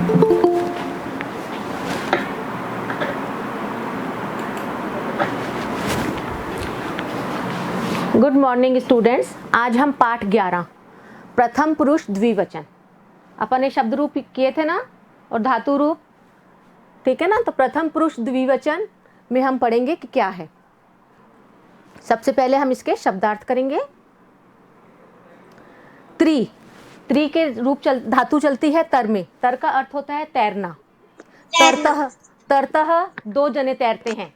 Good morning students. आज हम पाठ 11 प्रथम पुरुष द्विवचन अपन ने शब्द रूप किए थे ना और धातु रूप, ठीक है ना। तो प्रथम पुरुष द्विवचन में हम पढ़ेंगे कि क्या है। सबसे पहले हम इसके शब्दार्थ करेंगे। त्री, त्री के रूप धातु चलती है तर में। तर का अर्थ होता है तैरना। तरतः, तरतः दो जने तैरते हैं।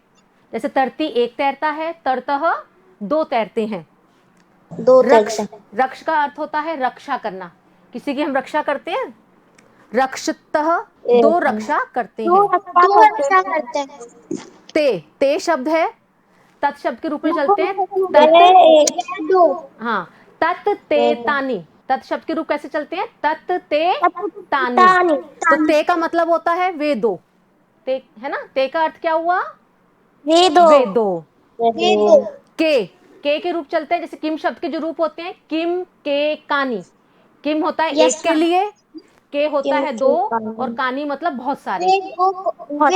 जैसे तरती एक तैरता है, तरतः दो तैरते हैं। रक्ष, रक्ष का अर्थ होता है रक्षा करना। किसी की हम रक्षा करते हैं। रक्षतः दो रक्षा करते हैं। ते, ते शब्द है तत् शब्द के रूप में चलते हैं। हाँ, तत् ते तानी, तत् शब्द के रूप कैसे चलते हैं। तत् ते तानी। तो ते का मतलब होता है वे दो। ते है ना, ते का अर्थ क्या हुआ। वे दो। के रूप चलते हैं। जैसे किम शब्द के जो रूप होते हैं, किम के कानी। किम होता है एक के लिए, के होता है दो, और कानी मतलब बहुत सारे। वे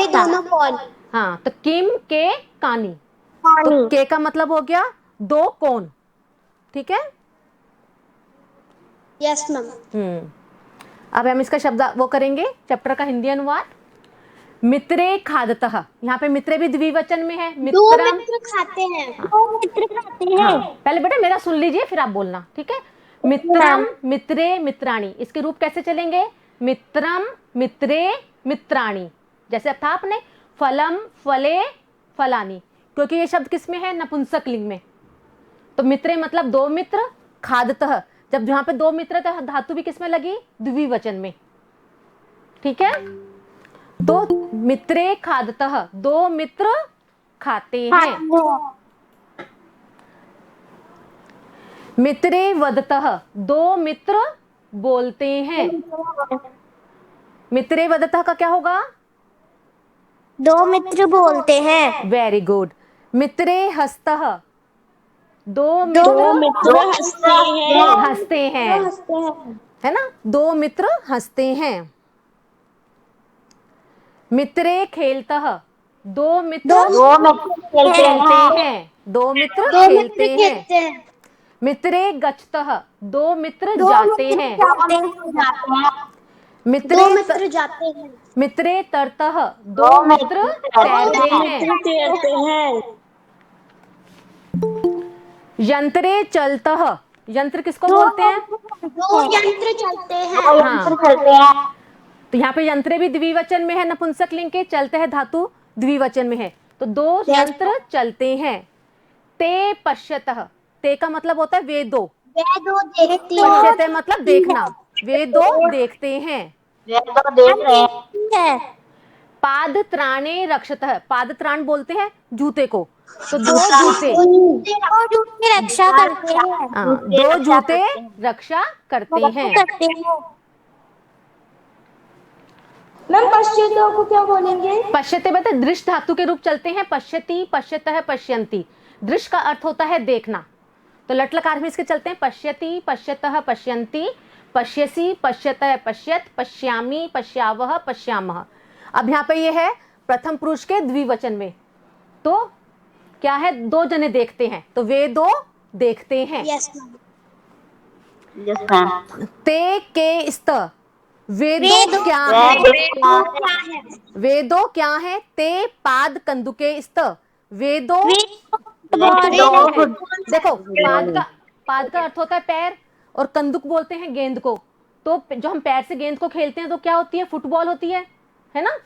दोनों कौन। हाँ, तो किम के कानी। तो के का मतलब हो गया दो कौन। ठीक है। Yes ma'am. अब हम इसका शब्द वो करेंगे, चैप्टर का हिंदी अनुवाद। मित्रे खादतः, यहाँ पे मित्रे भी द्विवचन में है। दो मित्र खाते हैं। दो मित्र खाते हैं। हाँ, पहले बेटा मेरा सुन लीजिए फिर आप बोलना, ठीक है। मित्रम, मित्रे, मित्राणी, इसके रूप कैसे चलेंगे। मित्रम, मित्रे, मित्राणी। जैसे अब था आपने फलम, फले, फलानी, क्योंकि ये शब्द किस में है, नपुंसक लिंग में। तो मित्रे मतलब दो मित्र, खादतः जब जहां पे दो मित्र तो धातु भी किस में लगी, द्विवचन में। ठीक है। तो मित्रे खादतः दो मित्र खाते हैं। मित्रे वदतः दो मित्र बोलते हैं। मित्रे वदतः का क्या होगा, दो मित्र बोलते हैं। Very good. मित्रे हस्तः दो मित्र हंसते हैं, है ना, दो मित्र हंसते हैं। मित्रे खेलतः दो मित्र खेलते हैं। दो मित्र खेलते हैं। मित्रे गच्छतः दो मित्र जाते हैं। मित्रे जाते हैं। मित्रे तरतः दो मित्र तैरते हैं। यंत्रे चलतः, यंत्र किसको बोलते हैं, दो यंत्र चलते हैं। हाँ। तो यहाँ पे यंत्रे भी द्विवचन में है, नपुंसक लिंग के। चलते हैं धातु द्विवचन में है, तो दो यंत्र चलते हैं। ते पश्यतः, ते का मतलब होता है वे दो। पश्यते मतलब देखना, वे दो देखते हैं। पाद त्राणे रक्षतः, पाद त्राण बोलते हैं जूते को, तो दो जूते रक्षा करते हैं। दो जूते रक्षा करते हैं। मैम पश्यतों को क्या बोलेंगे। पश्यते बता दृश्य धातु के रूप चलते हैं। पश्यति, पश्यतः, पश्यन्ति। दृश्य का अर्थ होता है देखना, तो लट लकार में इसके चलते हैं। पश्यति, पश्यतः, पश्यन्ति, पश्यसि, पश्यतः, पश्यत, पश्यामि, पश्यावः, पश्यामः। अब यहाँ पे ये है प्रथम पुरुष के द्विवचन में, तो क्या है, दो जने देखते हैं, तो वे दो देखते हैं। यस ते के स्त, वे दो क्या है, वे दो क्या है। ते पाद कंदुके स्त, वे दो देखो पाद का अर्थ होता है पैर, और कंदुक बोलते हैं गेंद को। तो जो हम पैर से गेंद को खेलते हैं तो क्या होती है, फुटबॉल होती है ना।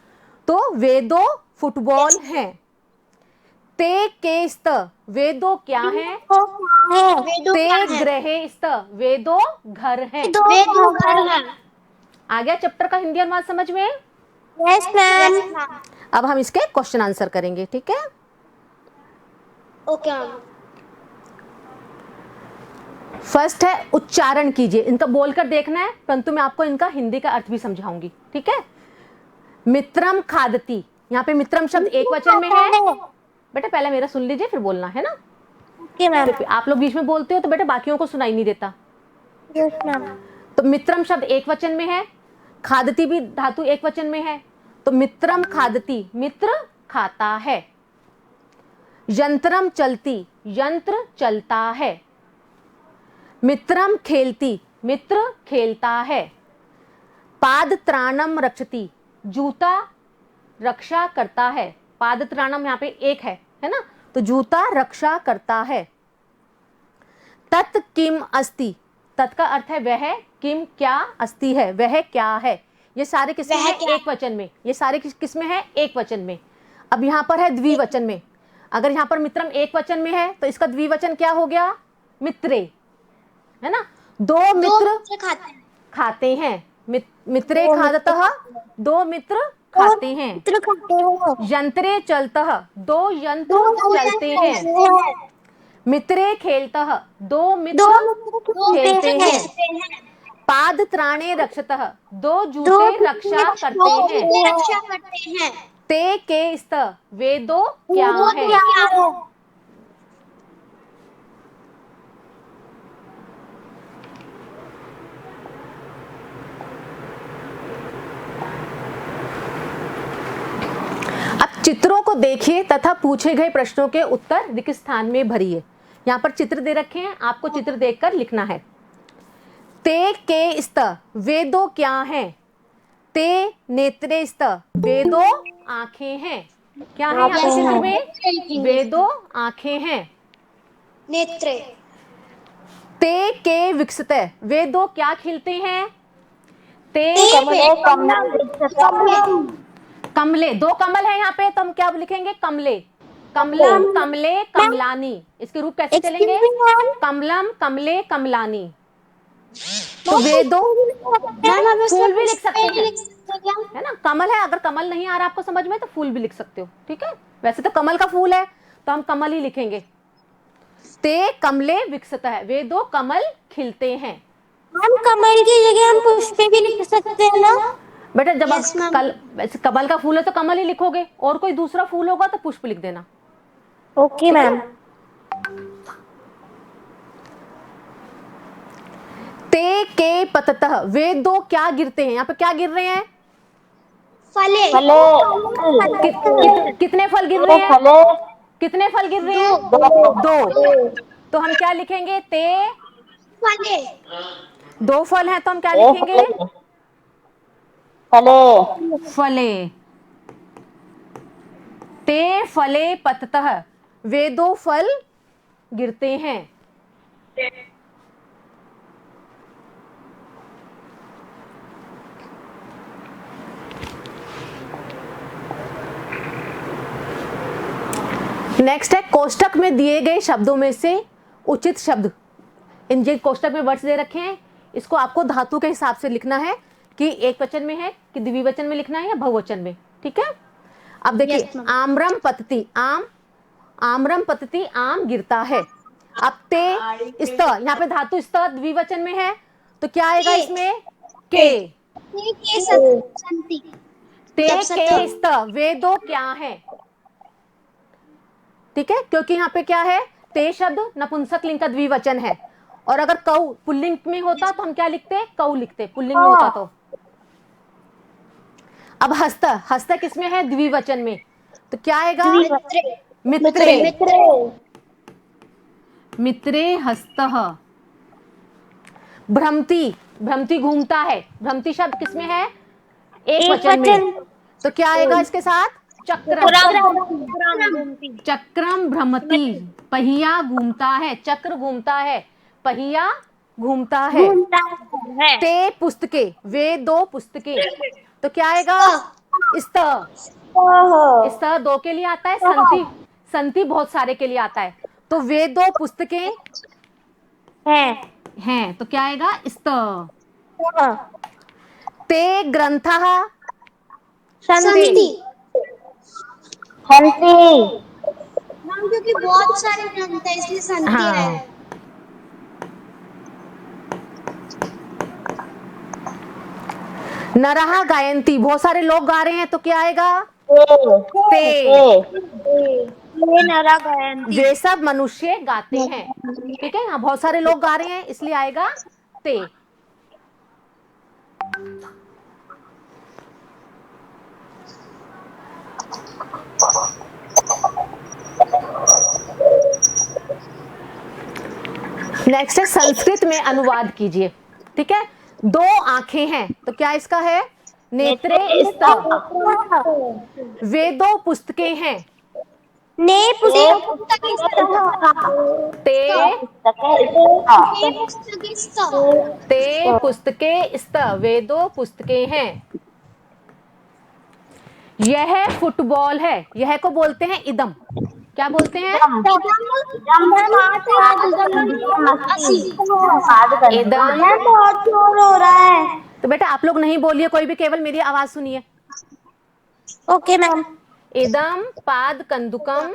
तो वे दो फुटबॉल हैं। ते के स्त, वे दो क्या है। ते गृहे स्त, वे दो घर हैं। आ गया चैप्टर का हिंदी अनुवाद समझ में। Yes ma'am. अब हम इसके क्वेश्चन आंसर करेंगे, ठीक है। Okay ma'am. फर्स्ट है उच्चारण कीजिए, इनका बोलकर देखना है, परंतु मैं आपको इनका हिंदी का अर्थ भी समझाऊंगी, ठीक है। मित्रम खादती, यहाँ पे मित्रम शब्द एक वचन में है। बेटा पहले मेरा सुन लीजिए फिर बोलना, है ना। आप लोग बीच में बोलते हो तो बेटा बाकियों को सुनाई नहीं देता। Yes ma'am. तो मित्रम शब्द एक वचन में है। खादती भी धातु एक वचन में है, तो मित्रम खादती, मित्र खाता है। यंत्रम चलती, यंत्र चलता है। मित्रम खेलती, मित्र खेलता है। पाद त्राणम रक्षति, जूता रक्षा करता है। पाद त्राणम यहाँ पे एक है ना, तो जूता रक्षा करता है। तत् किम अस्ति, तत् का अर्थ है वह, किम क्या, अस्ति है वह क्या है। ये सारे किसमें है? एक वचन में। ये सारे किसमें है? एक वचन में। अब यहाँ पर है द्विवचन में। अगर यहाँ पर मित्रम एक वचन में है तो इसका द्विवचन क्या हो गया? मित्रे, है ना। दो मित्र खाते हैं, मित्रे खादतः, दो मित्र खाते हैं। यंत्रे चलतः, दो यंत्र चलते हैं। मित्रे खेलतः, दो मित्र खेलते हैं। पाद त्राणे रक्षतः, दो जूते रक्षा करते हैं। ते के स्त, वे दो क्या है। अब चित्रों को देखिए तथा पूछे गए प्रश्नों के उत्तर रिक्त स्थान में भरिए। यहाँ पर चित्र दे रखे हैं, आपको चित्र देखकर लिखना है। ते के स्त, वे दो क्या हैं। ते नेत्रे स्त, वे दो आंखें हैं। क्या है यहाँ चित्र में? वे दो आंखें हैं। नेत्रे। ते के विकसित, वे दो क्या खिलते हैं। ते कमले, दो कमल है यहाँ पे, तो हम क्या लिखेंगे? कमले। कमलम कमले कमलानी, इसके रूप कैसे चलेंगे? कमलम कमले कमलानी। तो वे दो फूल भी लिख सकते हैं, है ना। कमल है, अगर कमल नहीं आ रहा आपको समझ में तो फूल भी लिख सकते हो, ठीक है। वैसे तो कमल का फूल है तो हम कमल ही लिखेंगे। ते कमले विकसित है, वे दो कमल खिलते हैं। हम कमल की जगह हम पुष्प भी लिख सकते हैं ना बेटा। जब आप वैसे कमल का फूल है तो कमल ही लिखोगे, और कोई दूसरा फूल होगा तो पुष्प लिख देना। Okay ma'am. ते के पततः, वे दो क्या गिरते हैं। यहाँ पे क्या गिर रहे हैं? फले। कितने फल गिर रहे हैं? कितने फल गिर रहे हैं? दो। तो हम क्या लिखेंगे? ते फले। दो फल हैं तो हम क्या लिखेंगे? फले। ते फले पततः, वे दो फल गिरते हैं। नेक्स्ट है कोष्टक में दिए गए शब्दों में से उचित शब्द। इन ये कोष्टक में वर्ड्स दे रखे हैं, इसको आपको धातु के हिसाब से लिखना है कि एक वचन में है कि द्विवचन में लिखना है या बहुवचन में, ठीक है। अब देखिए आम्रम पतति, आम्रम पतति, आम गिरता है। अब ते स्त, यहाँ पे धातु स्त द्विवचन में है तो क्या आएगा इसमें? के। ते के स्त, वे दो क्या है, ठीक है। क्योंकि यहाँ पे क्या है? ते शब्द नपुंसक लिंग का द्विवचन है, और अगर कऊ पुल्लिंग में होता तो हम क्या लिखते? कऊ लिखते, पुल्लिंग में होता तो। अब हस्त, हस्त किसमें है? द्विवचन में, तो क्या आएगा? मित्रे। मित्रे हस्तः। भ्रमति, भ्रमति घूमता है, भ्रमति शब्द किसमें है? एक वचन में, तो क्या आएगा इसके साथ? चक्रम। चक्रम भ्रमति, पहिया घूमता है, चक्र घूमता है, पहिया घूमता है। ते पुस्तके, वे दो पुस्तकें, तो क्या आएगा? स्त। स्त दो के लिए आता है, संति, संति बहुत सारे के लिए आता है, तो वे दो पुस्तकें हैं, तो क्या आएगा? स्त। ते ग्रंथः संति। क्योंकि बहुत सारे ग्रंथ है इसलिए संति है। नरहा गायंती, बहुत सारे लोग गा रहे हैं तो क्या आएगा? ते। नरा गायंती, वे सब मनुष्य गाते हैं, ठीक है। यहाँ बहुत सारे लोग गा रहे हैं इसलिए आएगा ते। नेक्स्ट है संस्कृत में अनुवाद कीजिए। ठीक है, दो आंखें हैं तो क्या इसका है? नेत्रे स्तः। वेदो पुस्तकें हैं। ने पुस्तक ते पुस्तक ते पुस्तके स्तः। वेदो पुस्तकें हैं। यह फुटबॉल है। यह को बोलते हैं इदम। क्या बोलते हैं? इदम। बहुत शोर हो रहा है। तो बेटा आप लोग नहीं बोलिए कोई भी, केवल मेरी आवाज सुनिए। Okay ma'am. इदम पाद कंदुकम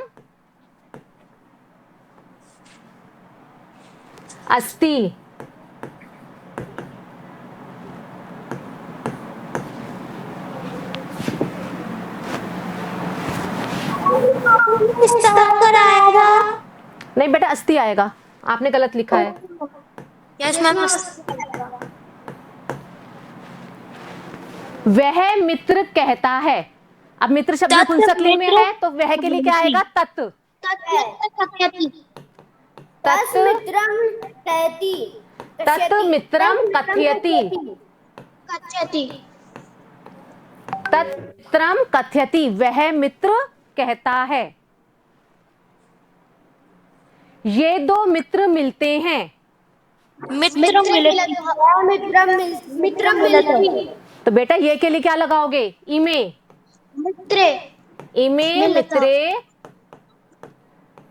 अस्ति। नहीं बेटा अस्ति आएगा, आपने गलत लिखा है। Yes ma'am. वह मित्र कहता है। अब मित्र शब्द नपुंसकलिंग में है तो वह के लिए क्या आएगा? तत्। तत् मित्रम कहती। तत् मित्रम कथयति। तत् मित्रम कथयति। वह मित्र कहता है। ये दो मित्र मिलते हैं। तो बेटा ये के लिए क्या लगाओगे? इमे। इमे मित्रे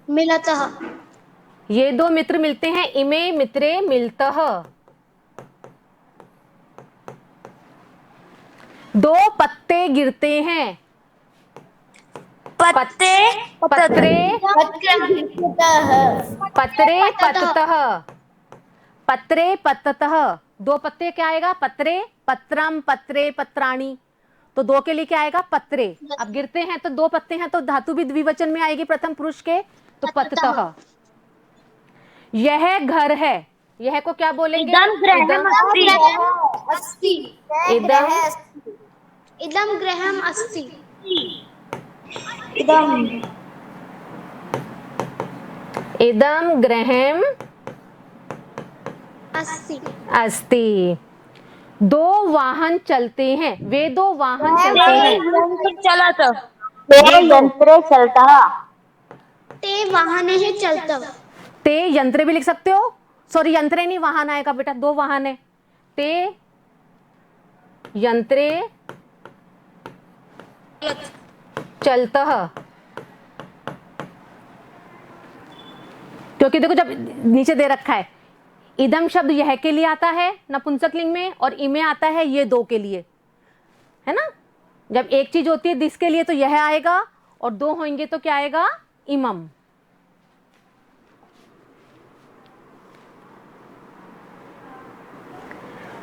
मिलतः। ये दो मित्र मिलते हैं। इमे मित्रे मिलतः। दो पत्ते गिरते हैं। पत्रे पत्ततः। पत्रे पत्ततः। दो पत्ते क्या आएगा? पत्रे। पत्रम पत्रे पत्राणी। तो दो के लिए क्या आएगा? पत्रे। अब गिरते हैं तो दो पत्ते हैं तो धातु भी द्विवचन में आएगी प्रथम पुरुष के, तो पत्ततः। यह घर है। यह को क्या बोलेंगे? इदम गृहम अस्ति। इदम गृहम अस्ति। दो वाहन चलते हैं। वे दो वाहन चलते हैं। यंत्र चलता। ते वाहन ही चलता। ते यंत्र भी लिख सकते हो। सॉरी यंत्रे नहीं, वाहन आएगा बेटा, दो वाहन है। ते यंत्रे चलता। क्योंकि देखो जब नीचे दे रखा है इदम शब्द यह के लिए आता है नपुंसकलिंग में, और इमे आता है ये दो के लिए, है ना। जब एक चीज होती है दिस के लिए तो यह आएगा, और दो होंगे तो क्या आएगा? इमम।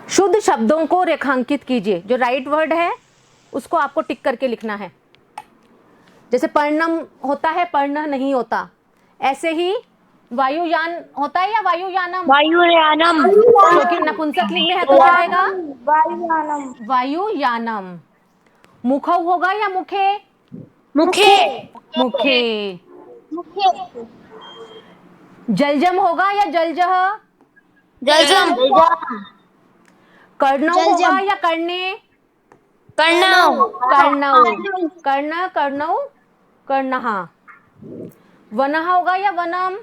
शुद्ध शब्दों को रेखांकित कीजिए। जो राइट वर्ड है उसको आपको टिक करके लिखना है। जैसे पर्णम होता है, पर्ण नहीं होता। ऐसे ही वायुयान होता है या वायुयानम? वायुयानम। क्योंकि नपुंसकलिंग में है तो क्या आएगा? वायुयानम। वायुयानम। मुखौ होगा या मुखे? मुखे। मुखे। जलजम होगा या जलजह? जलजम। कर्णौ होगा या कर्णे? कर्णव। कर्णौ। कर्ण कर्णौ कर्णहा। वनः होगा या वनम?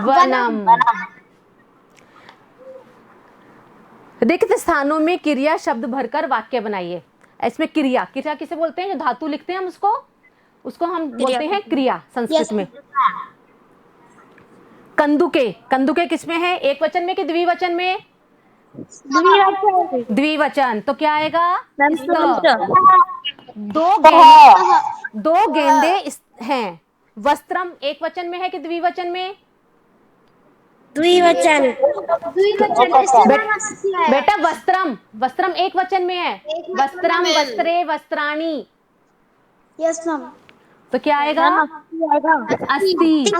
वनम। रिक्त स्थानों में क्रिया शब्द भरकर वाक्य बनाइए। इसमें क्रिया, क्रिया किसे बोलते हैं? जो धातु लिखते हैं हम उसको हम बोलते हैं क्रिया संस्कृत में। कंदुके, कंदुके किसमें है? एक वचन में कि द्विवचन में? द्विवचन। तो क्या आएगा? दो गेंदे हैं। वस्त्रम एक वचन में है कि द्विवचन में? द्विवचन। बेटा वस्त्रम, वस्त्रम एक वचन में है। वस्त्रम वस्त्रे वस्त्राणी। Yes ma'am. तो क्या आएगा? अस्ति।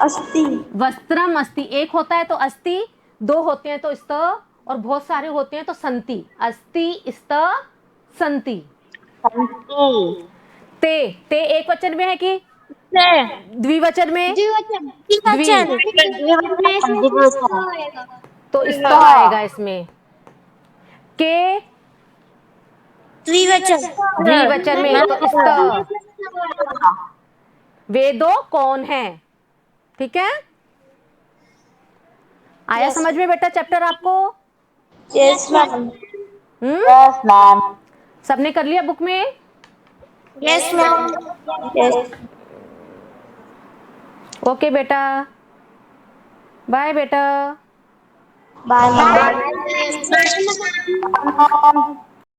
अस्ति। वस्त्रम अस्ति। एक होता है तो अस्ति, दो होते हैं तो स्त, और बहुत सारे होते हैं तो संति। अस्ति स्त संति। ते, ते एक वचन में है कि से द्विवचन में द्विवचन। द्विवचन में इसमें स्त आएगा। तो स्त आएगा इसमें। के द्विवचन द्विवचन में तो स्त। वे दो कौन है? ठीक है, आया समझ में बेटा चैप्टर आपको? यस मैम हम्म, मैम सबने कर लिया बुक में? यस मैम यस ओके बेटा, बाय बेटा। Bye ma'am bye.